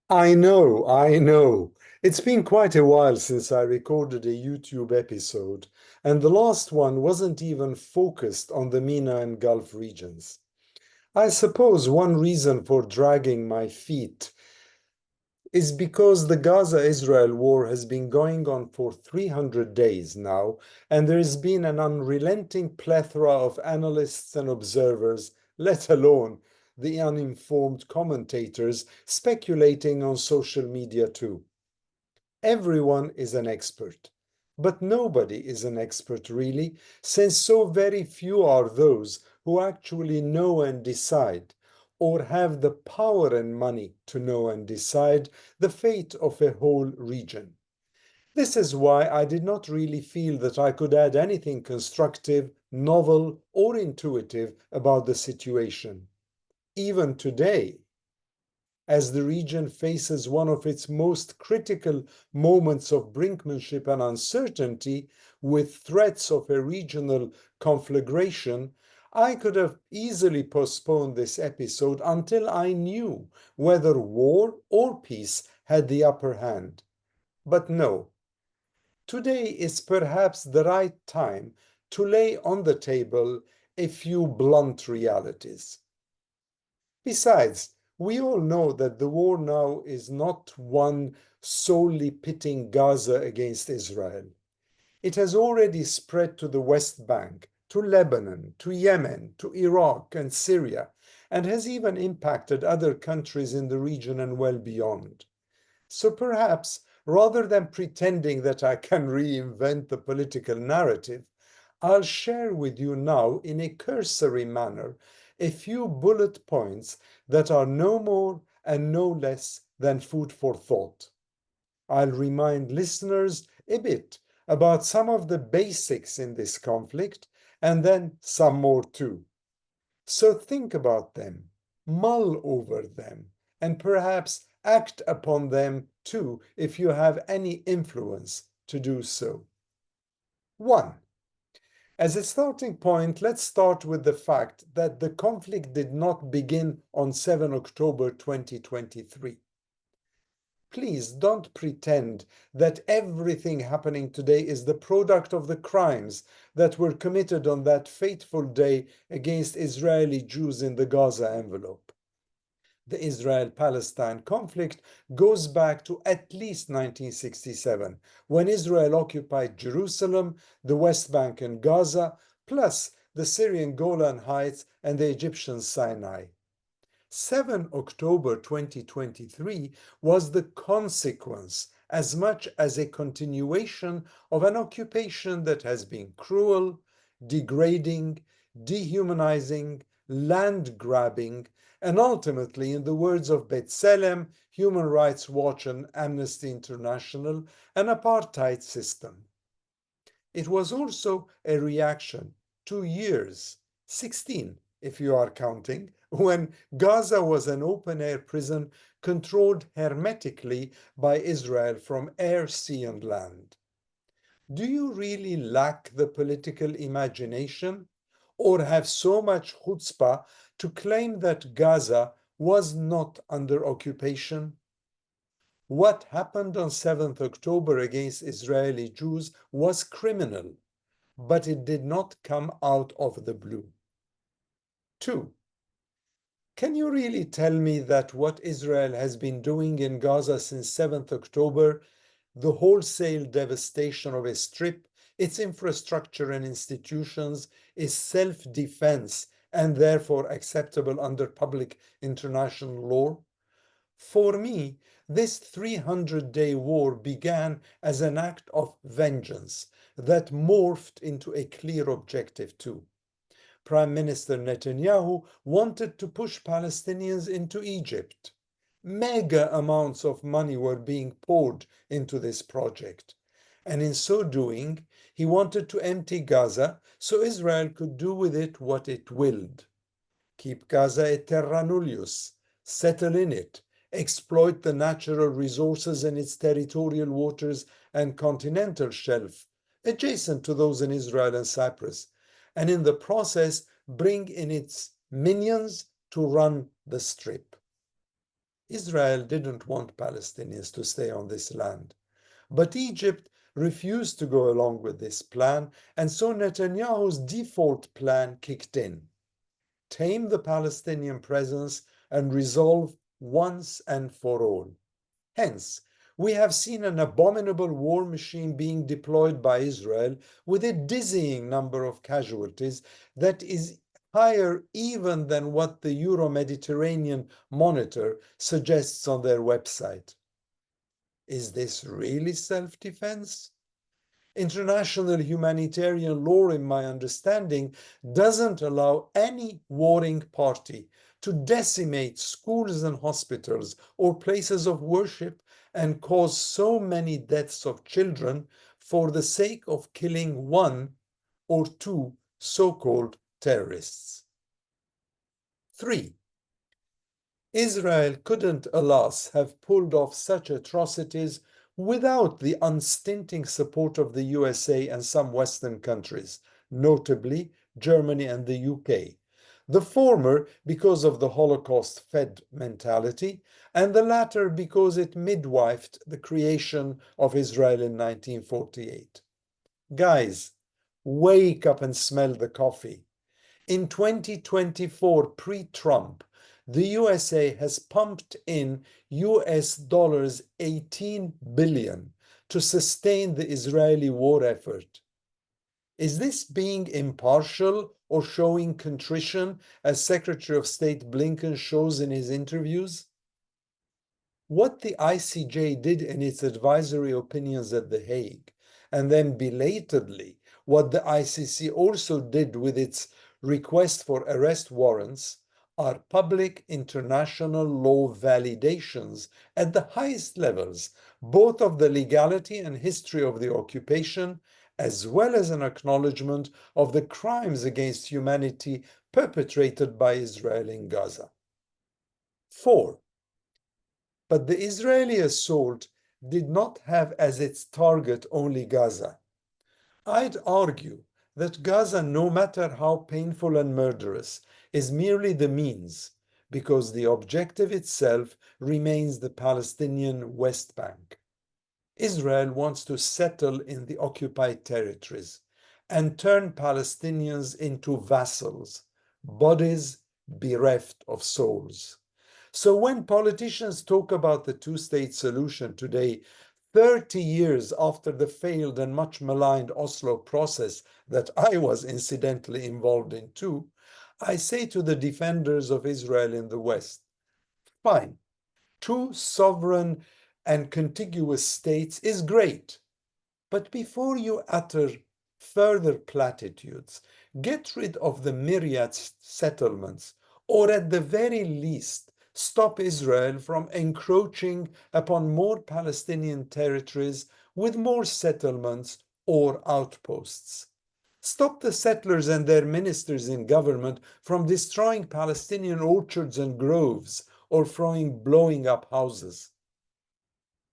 I know. It's been quite a while since I recorded a YouTube episode, and the last one wasn't even focused on the MENA and Gulf regions. I suppose one reason for dragging my feet is because the Gaza-Israel war has been going on for 300 days now, and there has been an unrelenting plethora of analysts and observers, let alone the uninformed commentators, speculating on social media too. Everyone is an expert, but nobody is an expert really, since so very few are those who actually know and decide, or have the power and money to know and decide the fate of a whole region. This is why I did not really feel that I could add anything constructive, novel, or intuitive about the situation. Even today, as the region faces one of its most critical moments of brinkmanship and uncertainty, with threats of a regional conflagration, I could have easily postponed this episode until I knew whether war or peace had the upper hand. But no, today is perhaps the right time to lay on the table a few blunt realities. Besides, we all know that the war now is not one solely pitting Gaza against Israel. It has already spread to the West Bank, to Lebanon, to Yemen, to Iraq and Syria, and has even impacted other countries in the region and well beyond. So perhaps, rather than pretending that I can reinvent the political narrative, I'll share with you now, in a cursory manner, a few bullet points that are no more and no less than food for thought. I'll remind listeners a bit about some of the basics in this conflict, and then some more too. So think about them, mull over them, and perhaps act upon them too if you have any influence to do so. 1. As a starting point, let's start with the fact that the conflict did not begin on 7 October 2023. Please don't pretend that everything happening today is the product of the crimes that were committed on that fateful day against Israeli Jews in the Gaza envelope. The Israel-Palestine conflict goes back to at least 1967, when Israel occupied Jerusalem, the West Bank and Gaza, plus the Syrian Golan Heights and the Egyptian Sinai. 7 October 2023 was the consequence as much as a continuation of an occupation that has been cruel, degrading, dehumanizing, land grabbing, and ultimately, in the words of B'Tselem, Human Rights Watch and Amnesty International, an apartheid system. It was also a reaction 2 years, 16 if you are counting, when Gaza was an open-air prison controlled hermetically by Israel from air, sea, and land. Do you really lack the political imagination, or have so much chutzpah to claim that Gaza was not under occupation? What happened on 7th October against Israeli Jews was criminal, but it did not come out of the blue. 2. Can you really tell me that what Israel has been doing in Gaza since 7th October, the wholesale devastation of a strip, its infrastructure and institutions, is self-defense and therefore acceptable under public international law? For me, this 300-day war began as an act of vengeance that morphed into a clear objective too. Prime Minister Netanyahu wanted to push Palestinians into Egypt. Mega amounts of money were being poured into this project. And in so doing, he wanted to empty Gaza so Israel could do with it what it willed. Keep Gaza a terra nullius, settle in it, exploit the natural resources in its territorial waters and continental shelf, adjacent to those in Israel and Cyprus, and in the process bring in its minions to run the strip. Israel didn't want Palestinians to stay on this land. But Egypt refused to go along with this plan, and so Netanyahu's default plan kicked in: tame the Palestinian presence and resolve once and for all. Hence, we have seen an abominable war machine being deployed by Israel with a dizzying number of casualties that is higher even than what the Euro-Mediterranean Monitor suggests on their website. Is this really self-defense? International humanitarian law, in my understanding, doesn't allow any warring party to decimate schools and hospitals or places of worship and cause so many deaths of children for the sake of killing one or two so-called terrorists. 3. Israel couldn't, alas, have pulled off such atrocities without the unstinting support of the USA and some Western countries, notably Germany and the UK. The former because of the Holocaust-fed mentality, and the latter because it midwifed the creation of Israel in 1948. Guys, wake up and smell the coffee. In 2024, pre-Trump, the USA has pumped in US dollars 18 billion to sustain the Israeli war effort. Is this being impartial or showing contrition, as Secretary of State Blinken shows in his interviews? What the ICJ did in its advisory opinions at The Hague, and then belatedly what the ICC also did with its request for arrest warrants, are public international law validations at the highest levels, both of the legality and history of the occupation, as well as an acknowledgement of the crimes against humanity perpetrated by Israel in Gaza. 4. But the Israeli assault did not have as its target only Gaza. I'd argue that Gaza, no matter how painful and murderous, is merely the means, because the objective itself remains the Palestinian West Bank. Israel wants to settle in the occupied territories and turn Palestinians into vassals, bodies bereft of souls. So when politicians talk about the two-state solution today, 30 years after the failed and much maligned Oslo process that I was incidentally involved in too, I say to the defenders of Israel in the West, fine, two sovereign and contiguous states is great, but before you utter further platitudes, get rid of the myriad settlements, or at the very least, stop Israel from encroaching upon more Palestinian territories with more settlements or outposts. Stop the settlers and their ministers in government from destroying Palestinian orchards and groves or from blowing up houses.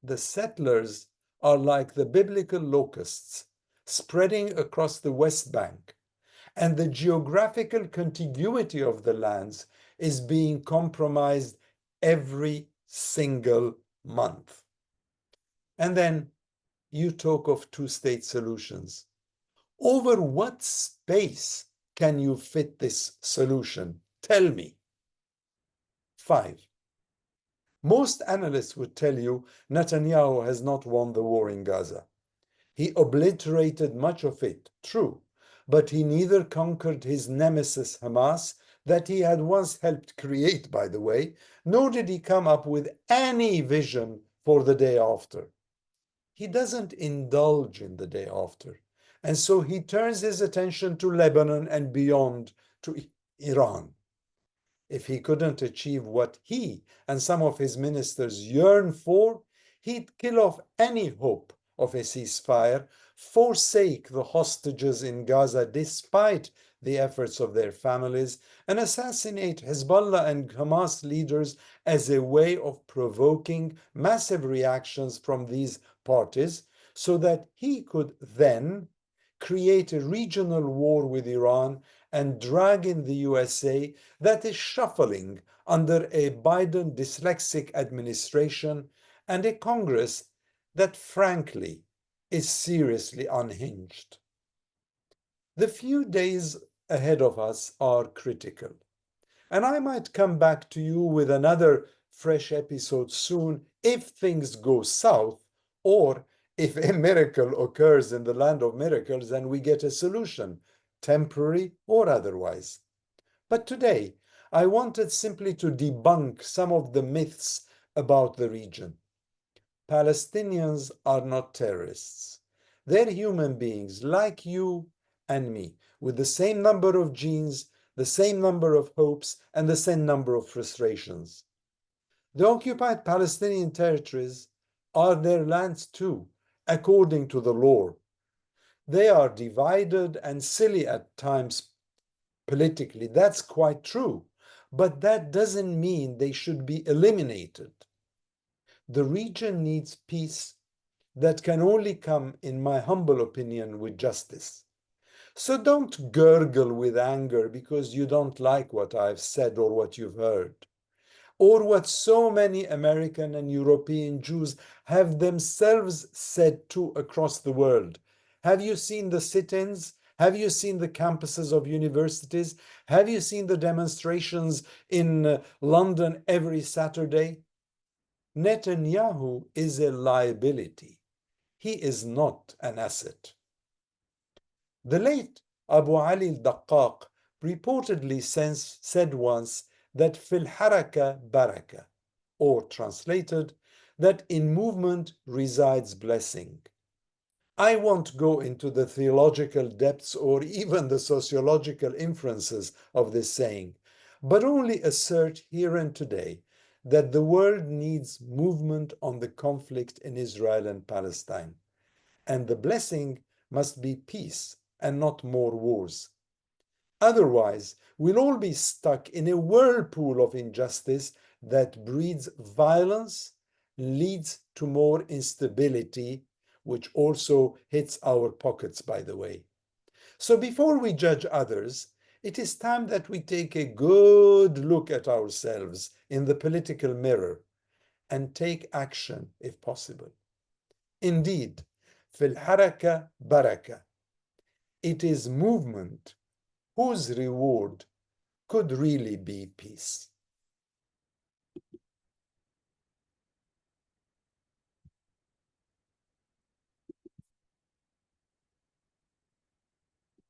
The settlers are like the biblical locusts spreading across the West Bank, and the geographical contiguity of the lands is being compromised every single month. And then you talk of two-state solutions. Over what space can you fit this solution? Tell me. 5. Most analysts would tell you Netanyahu has not won the war in Gaza. He obliterated much of it, true, but he neither conquered his nemesis Hamas, that he had once helped create, by the way, nor did he come up with any vision for the day after. He doesn't indulge in the day after, and so he turns his attention to Lebanon and beyond to Iran. If he couldn't achieve what he and some of his ministers yearn for, he'd kill off any hope of a ceasefire, forsake the hostages in Gaza despite the efforts of their families, and assassinate Hezbollah and Hamas leaders as a way of provoking massive reactions from these parties, so that he could then create a regional war with Iran and drag in the USA that is shuffling under a Biden dyslexic administration and a Congress that, frankly, is seriously unhinged. The few days ahead of us are critical, and I might come back to you with another fresh episode soon if things go south, or if a miracle occurs in the land of miracles and we get a solution, temporary or otherwise. But today, I wanted simply to debunk some of the myths about the region. Palestinians are not terrorists. They're human beings like you and me, with the same number of genes, the same number of hopes, and the same number of frustrations. The occupied Palestinian territories are their lands too, according to the law. They are divided and silly at times politically. That's quite true. But that doesn't mean they should be eliminated. The region needs peace that can only come, in my humble opinion, with justice. So don't gurgle with anger because you don't like what I've said or what you've heard, or what so many American and European Jews have themselves said too across the world. Have you seen the sit-ins? Have you seen the campuses of universities? Have you seen the demonstrations in London every Saturday? Netanyahu is a liability. He is not an asset. The late Abu Ali al-Daqqaq reportedly said once that fil haraka baraka, or translated, that in movement resides blessing. I won't go into the theological depths or even the sociological inferences of this saying, but only assert here and today that the world needs movement on the conflict in Israel and Palestine, and the blessing must be peace and not more wars. Otherwise, we'll all be stuck in a whirlpool of injustice that breeds violence, leads to more instability, which also hits our pockets, by the way. So before we judge others, it is time that we take a good look at ourselves in the political mirror and take action if possible. Indeed, fil haraka baraka. It is movement whose reward could really be peace.